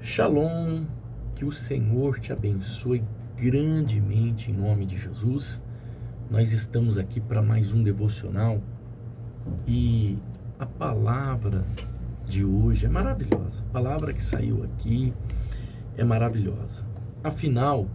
Shalom, que o Senhor te abençoe grandemente em nome de Jesus. Nós estamos aqui para mais um devocional e a palavra de hoje é maravilhosa. A palavra que saiu aqui é maravilhosa. Afinal,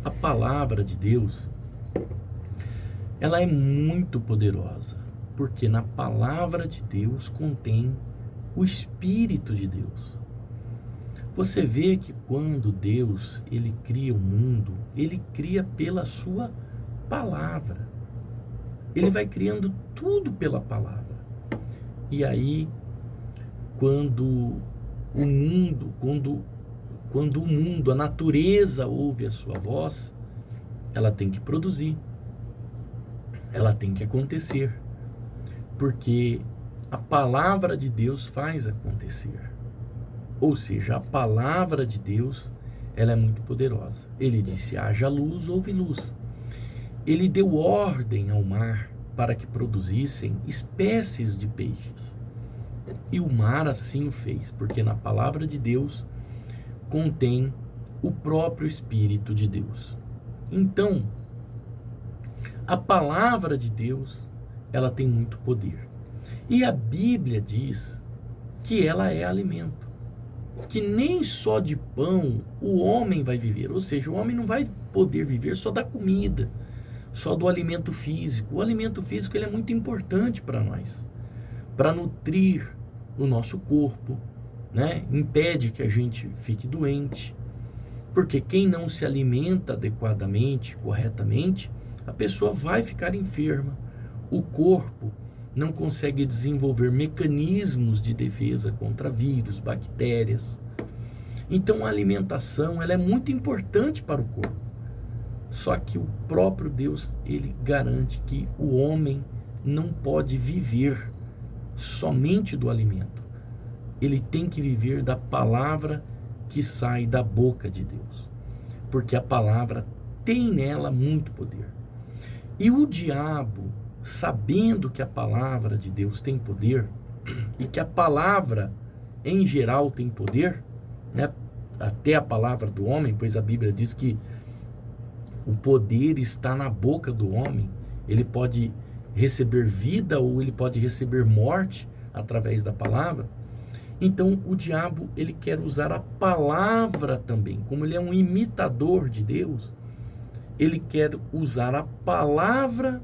a palavra de Deus, ela é muito poderosa, porque na palavra de Deus contém o Espírito de Deus. Você vê que quando Deus, ele cria o mundo, ele cria pela sua palavra. Ele vai criando tudo pela palavra. E aí, quando o mundo, a natureza ouve a sua voz, ela tem que produzir. Ela tem que acontecer. Porque a palavra de Deus faz acontecer. Ou seja, a palavra de Deus, ela é muito poderosa. Ele disse, haja luz, houve luz. Ele deu ordem ao mar para que produzissem espécies de peixes. E o mar assim o fez, porque na palavra de Deus contém o próprio Espírito de Deus. Então, a palavra de Deus, ela tem muito poder. E a Bíblia diz que ela é alimento. Que nem só de pão o homem vai viver, ou seja, o homem não vai poder viver só da comida, só do alimento físico. O alimento físico ele é muito importante para nós, para nutrir o nosso corpo, né? Impede que a gente fique doente, porque quem não se alimenta adequadamente, corretamente, a pessoa vai ficar enferma. O corpo não consegue desenvolver mecanismos de defesa contra vírus, bactérias. Então a alimentação ela é muito importante para o corpo. Só que o próprio Deus, ele garante que o homem não pode viver somente do alimento. Ele tem que viver da palavra que sai da boca de Deus. Porque a palavra tem nela muito poder. E o diabo, sabendo que a palavra de Deus tem poder, e que a palavra em geral tem poder, né? Até a palavra do homem, pois a Bíblia diz que o poder está na boca do homem, ele pode receber vida ou ele pode receber morte através da palavra. Então o diabo ele quer usar a palavra também, como ele é um imitador de Deus, ele quer usar a palavra,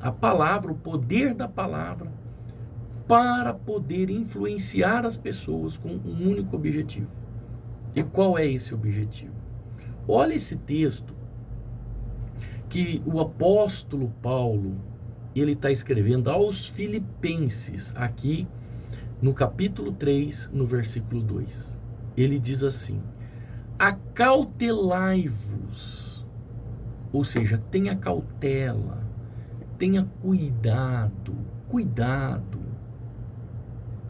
o poder da palavra, para poder influenciar as pessoas com um único objetivo. E qual é esse objetivo? Olha esse texto que o apóstolo Paulo, ele está escrevendo aos Filipenses, aqui no capítulo 3, no versículo 2. Ele diz assim, acautelai-vos, ou seja, tenha cautela, tenha cuidado,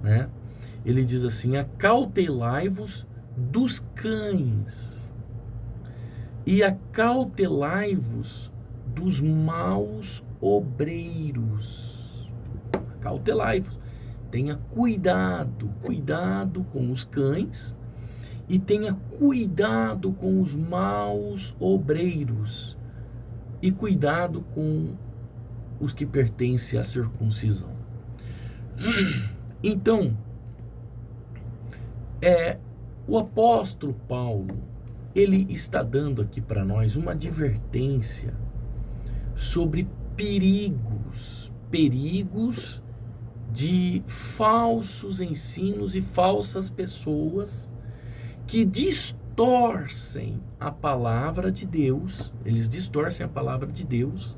né? Ele diz assim, acautelai-vos dos cães e acautelai-vos dos maus obreiros. Acautelai-vos, tenha cuidado com os cães e tenha cuidado com os maus obreiros e cuidado com os que pertencem à circuncisão. Então, o apóstolo Paulo, ele está dando aqui para nós uma advertência sobre perigos de falsos ensinos e falsas pessoas que distorcem a palavra de Deus, eles distorcem a palavra de Deus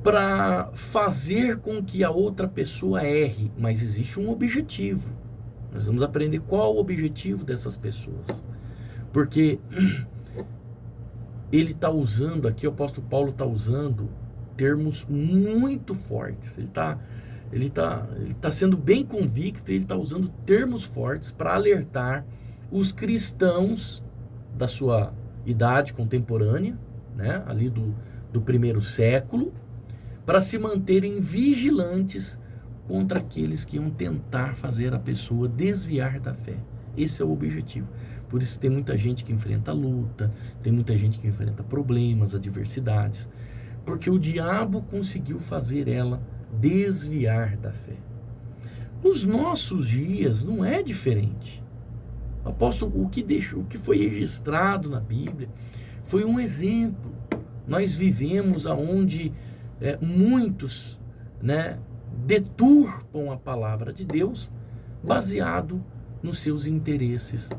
para fazer com que a outra pessoa erre, mas existe um objetivo. Nós vamos aprender qual o objetivo dessas pessoas. Porque ele está usando aqui, o apóstolo Paulo está usando termos muito fortes. Ele tá sendo bem convicto, ele está usando termos fortes para alertar os cristãos da sua idade contemporânea, né, ali do primeiro século, para se manterem vigilantes contra aqueles que iam tentar fazer a pessoa desviar da fé. Esse é o objetivo. Por isso tem muita gente que enfrenta luta, tem muita gente que enfrenta problemas, adversidades, porque o diabo conseguiu fazer ela desviar da fé. Nos nossos dias não é diferente. Apóstolo, o que foi registrado na Bíblia foi um exemplo. Nós vivemos aonde muitos, deturpam a palavra de Deus baseado nos seus interesses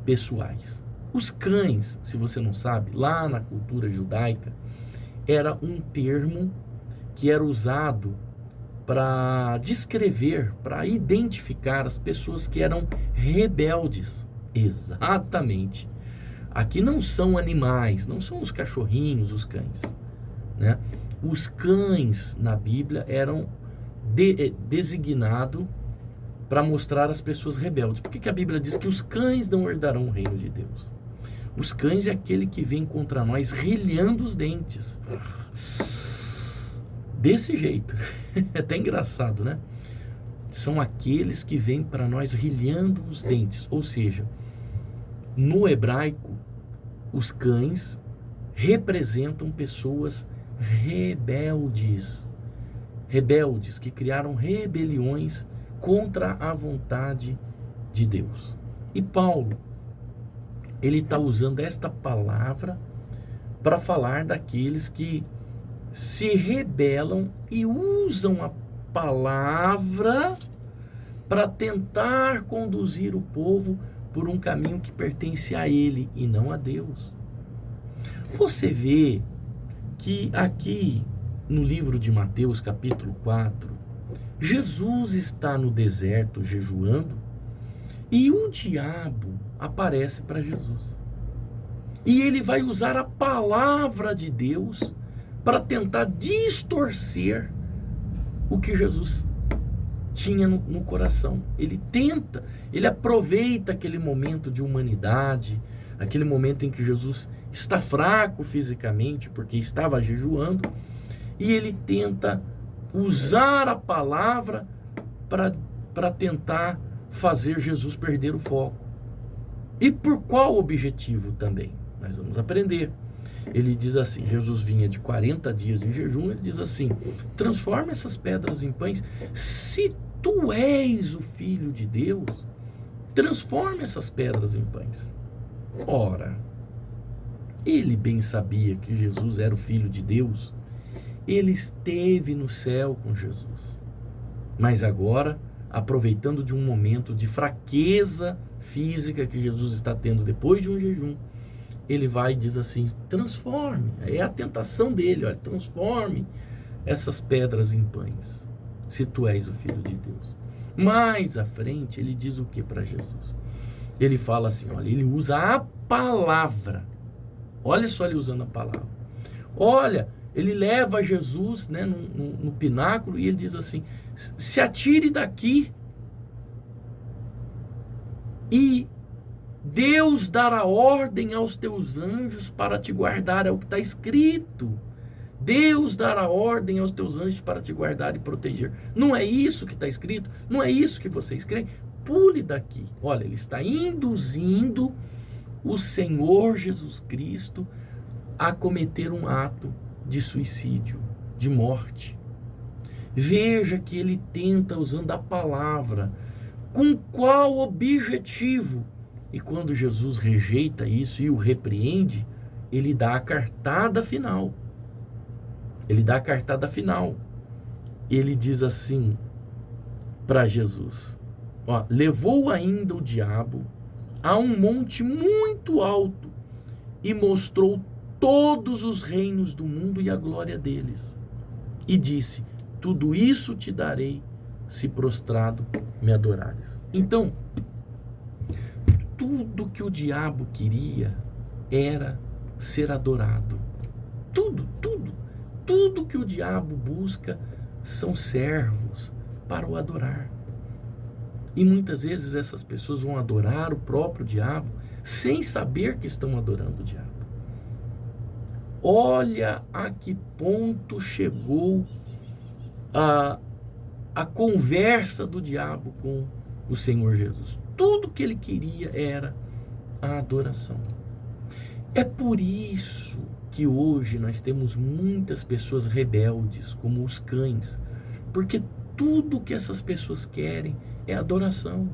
pessoais. Os cães, se você não sabe, lá na cultura judaica, era um termo que era usado para descrever, para identificar as pessoas que eram rebeldes. Exatamente. Aqui não são animais, não são os cachorrinhos, os cães, né? Os cães na Bíblia eram designados para mostrar as pessoas rebeldes. Por que a Bíblia diz que os cães não herdarão o reino de Deus? Os cães é aquele que vem contra nós rilhando os dentes. Desse jeito. É até engraçado, né? São aqueles que vêm para nós rilhando os dentes. Ou seja, no hebraico, os cães representam pessoas rebeldes. Rebeldes que criaram rebeliões contra a vontade de Deus. E Paulo, ele está usando esta palavra para falar daqueles que se rebelam e usam a palavra para tentar conduzir o povo por um caminho que pertence a ele e não a Deus. Você vê que aqui no livro de Mateus, capítulo 4, Jesus está no deserto jejuando e o diabo aparece para Jesus. E ele vai usar a palavra de Deus para tentar distorcer o que Jesus tinha no coração. Ele aproveita aquele momento de humanidade, aquele momento em que Jesus está fraco fisicamente, porque estava jejuando, e ele tenta usar a palavra para tentar fazer Jesus perder o foco. E por qual objetivo também? Nós vamos aprender. Ele diz assim, Jesus vinha de 40 dias em jejum, ele diz assim, transforma essas pedras em pães. Se tu és o Filho de Deus, transforma essas pedras em pães. Ora, ele bem sabia que Jesus era o Filho de Deus, ele esteve no céu com Jesus. Mas agora, aproveitando de um momento de fraqueza física que Jesus está tendo depois de um jejum, ele vai e diz assim, transforme, é a tentação dele, olha, transforme essas pedras em pães, se tu és o Filho de Deus. Mais à frente, ele diz o que para Jesus? Ele fala assim, olha, ele usa a palavra, olha só ele usando a palavra, olha, ele leva Jesus, no pináculo e ele diz assim, se atire daqui e Deus dará ordem aos teus anjos para te guardar, é o que está escrito. Deus dará ordem aos teus anjos para te guardar e proteger. Não é isso que está escrito? Não é isso que vocês creem? Pule daqui. Olha, ele está induzindo o Senhor Jesus Cristo a cometer um ato de suicídio, de morte. Veja que ele tenta usando a palavra. Com qual objetivo? E quando Jesus rejeita isso e o repreende, ele dá a cartada final. Ele dá a cartada final. Ele diz assim para Jesus, levou ainda o diabo a um monte muito alto e mostrou todos os reinos do mundo e a glória deles. E disse, tudo isso te darei se prostrado me adorares. Então, tudo que o diabo queria era ser adorado. Tudo que o diabo busca são servos para o adorar. E muitas vezes essas pessoas vão adorar o próprio diabo sem saber que estão adorando o diabo. Olha a que ponto chegou a conversa do diabo com o Senhor Jesus. Tudo que ele queria era a adoração. É por isso que hoje nós temos muitas pessoas rebeldes, como os cães, porque tudo que essas pessoas querem é adoração,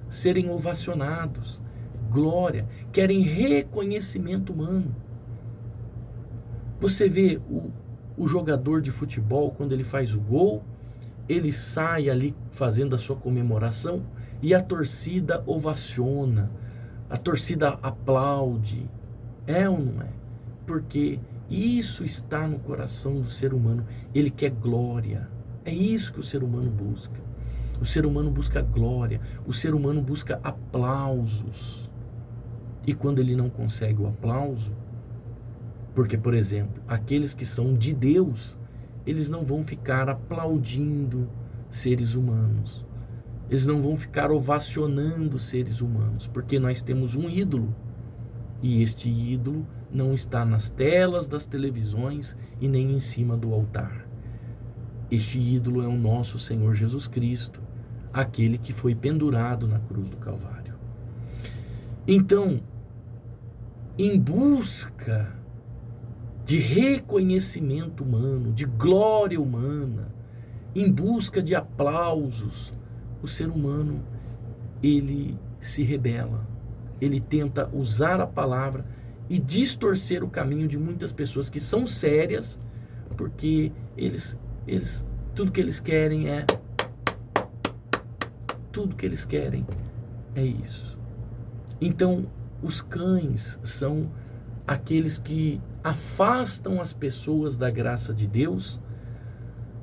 serem ovacionados, glória, querem reconhecimento humano. Você vê o jogador de futebol, quando ele faz o gol, ele sai ali fazendo a sua comemoração e a torcida ovaciona, a torcida aplaude. É ou não é? Porque isso está no coração do ser humano. Ele quer glória. É isso que o ser humano busca. O ser humano busca glória. O ser humano busca aplausos. E quando ele não consegue o aplauso, porque, por exemplo, aqueles que são de Deus, eles não vão ficar aplaudindo seres humanos. Eles não vão ficar ovacionando seres humanos, porque nós temos um ídolo. E este ídolo não está nas telas das televisões e nem em cima do altar. Este ídolo é o nosso Senhor Jesus Cristo, aquele que foi pendurado na cruz do Calvário. Então, em busca de reconhecimento humano, de glória humana, em busca de aplausos, o ser humano, ele se rebela. Ele tenta usar a palavra e distorcer o caminho de muitas pessoas que são sérias, porque eles tudo que eles querem é isso. Então, os cães são aqueles que afastam as pessoas da graça de Deus,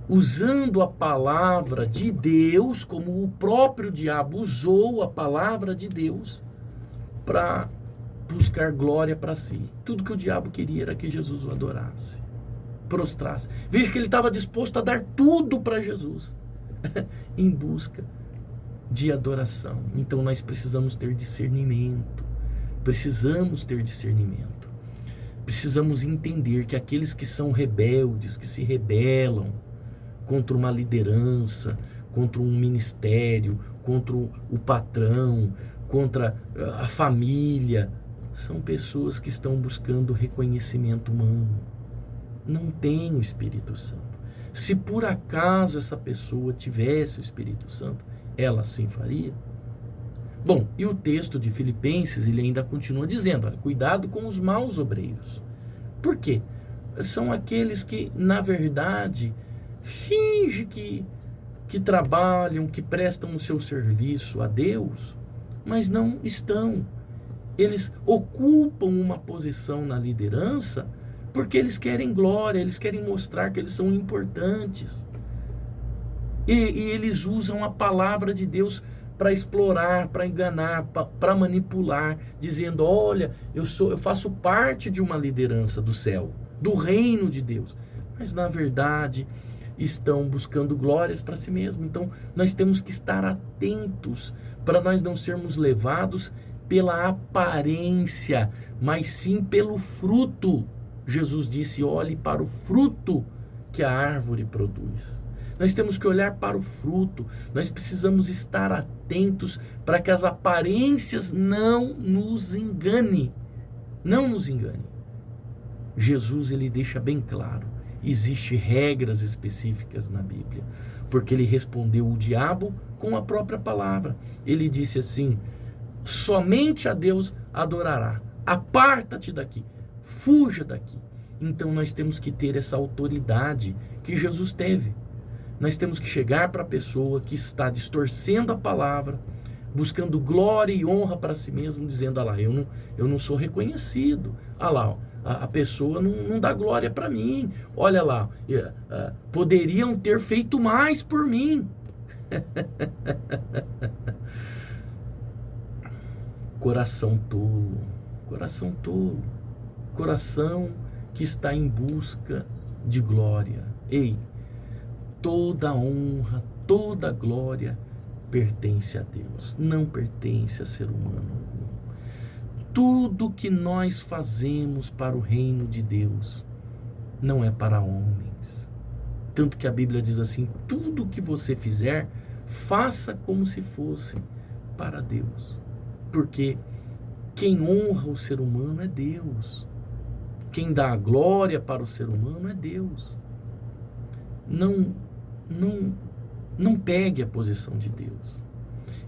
usando a palavra de Deus, como o próprio diabo usou a palavra de Deus para buscar glória para si. Tudo que o diabo queria era que Jesus o adorasse, prostrasse. Veja que ele estava disposto a dar tudo para Jesus, em busca de adoração. Então nós precisamos ter discernimento. Precisamos entender que aqueles que são rebeldes, que se rebelam contra uma liderança, contra um ministério, contra o patrão, contra a família, são pessoas que estão buscando reconhecimento humano. Não tem o Espírito Santo. Se por acaso essa pessoa tivesse o Espírito Santo, ela assim faria? Bom, e o texto de Filipenses, ele ainda continua dizendo, olha, cuidado com os maus obreiros. Por quê? São aqueles que, na verdade, fingem que trabalham, que prestam o seu serviço a Deus, mas não estão. Eles ocupam uma posição na liderança porque eles querem glória, eles querem mostrar que eles são importantes. E eles usam a palavra de Deus para explorar, para enganar, para manipular, dizendo, olha, eu faço parte de uma liderança do céu, do reino de Deus. Mas na verdade estão buscando glórias para si mesmo. Então nós temos que estar atentos para nós não sermos levados pela aparência, mas sim pelo fruto. Jesus disse, olhe para o fruto que a árvore produz. Nós temos que olhar para o fruto. Nós precisamos estar atentos para que as aparências não nos engane. Não nos engane. Jesus, ele deixa bem claro, existem regras específicas na Bíblia, porque ele respondeu o diabo com a própria palavra. Ele disse assim, somente a Deus adorará. Aparta-te daqui, fuja daqui. Então nós temos que ter essa autoridade que Jesus teve. Nós temos que chegar para a pessoa que está distorcendo a palavra, buscando glória e honra para si mesmo, dizendo, ah lá, eu não sou reconhecido. Ah lá, a pessoa não dá glória para mim. Olha lá, poderiam ter feito mais por mim. Coração tolo, coração que está em busca de glória. Ei, toda honra, toda glória pertence a Deus, não pertence a ser humano algum. Tudo que nós fazemos para o reino de Deus não é para homens. Tanto que a Bíblia diz assim, tudo que você fizer, faça como se fosse para Deus. Porque quem honra o ser humano é Deus. Quem dá a glória para o ser humano é Deus. Não pegue a posição de Deus.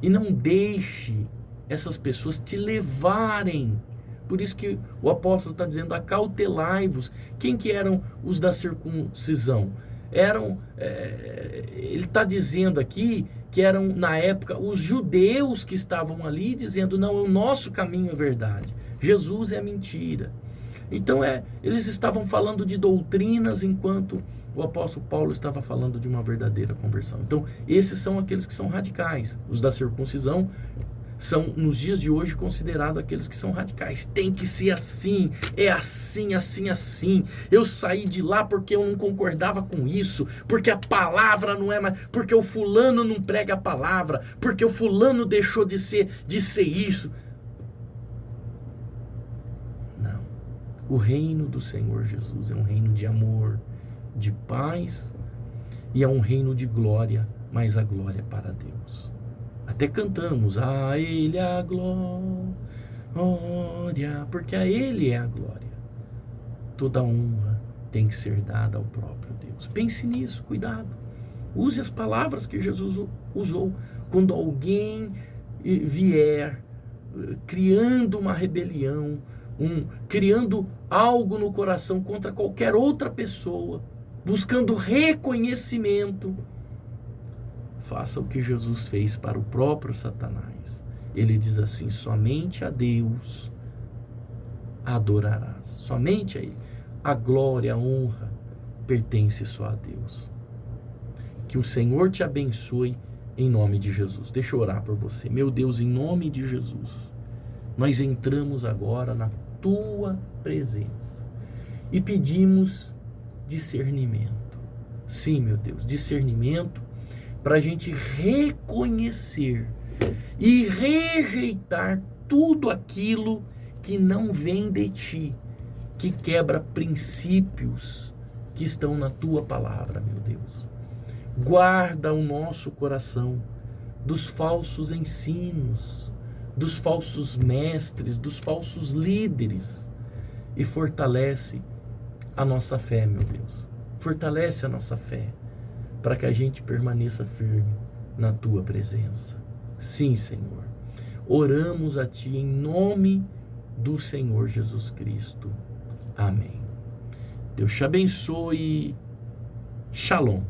E não deixe essas pessoas te levarem. Por isso que o apóstolo está dizendo, acautelai-vos. Quem que eram os da circuncisão? Ele está dizendo aqui que eram, na época, os judeus que estavam ali, dizendo, não, o nosso caminho é verdade. Jesus é mentira. Então, eles estavam falando de doutrinas, enquanto o apóstolo Paulo estava falando de uma verdadeira conversão. Então, esses são aqueles que são radicais. Os da circuncisão são, nos dias de hoje, considerados aqueles que são radicais. Tem que ser assim, é assim, assim, assim. Eu saí de lá porque eu não concordava com isso, porque a palavra não é mais, porque o fulano não prega a palavra, porque o fulano deixou de ser isso. Não. O reino do Senhor Jesus é um reino de amor, de paz, e é um reino de glória, mas a glória é para Deus. Até cantamos, a Ele a glória, porque a Ele é a glória. Toda honra tem que ser dada ao próprio Deus. Pense nisso, cuidado. Use as palavras que Jesus usou. Quando alguém vier criando uma rebelião, criando algo no coração contra qualquer outra pessoa, buscando reconhecimento, faça o que Jesus fez para o próprio Satanás. Ele diz assim, somente a Deus adorarás. Somente a Ele. A glória, a honra pertence só a Deus. Que o Senhor te abençoe em nome de Jesus. Deixa eu orar por você. Meu Deus, em nome de Jesus, nós entramos agora na tua presença e pedimos discernimento. Sim, meu Deus, discernimento para a gente reconhecer e rejeitar tudo aquilo que não vem de ti, que quebra princípios que estão na tua palavra, meu Deus. Guarda o nosso coração dos falsos ensinos, dos falsos mestres, dos falsos líderes, e fortalece a nossa fé, meu Deus. Fortalece a nossa fé, para que a gente permaneça firme na tua presença. Sim, Senhor. Oramos a ti em nome do Senhor Jesus Cristo. Amém. Deus te abençoe. Shalom.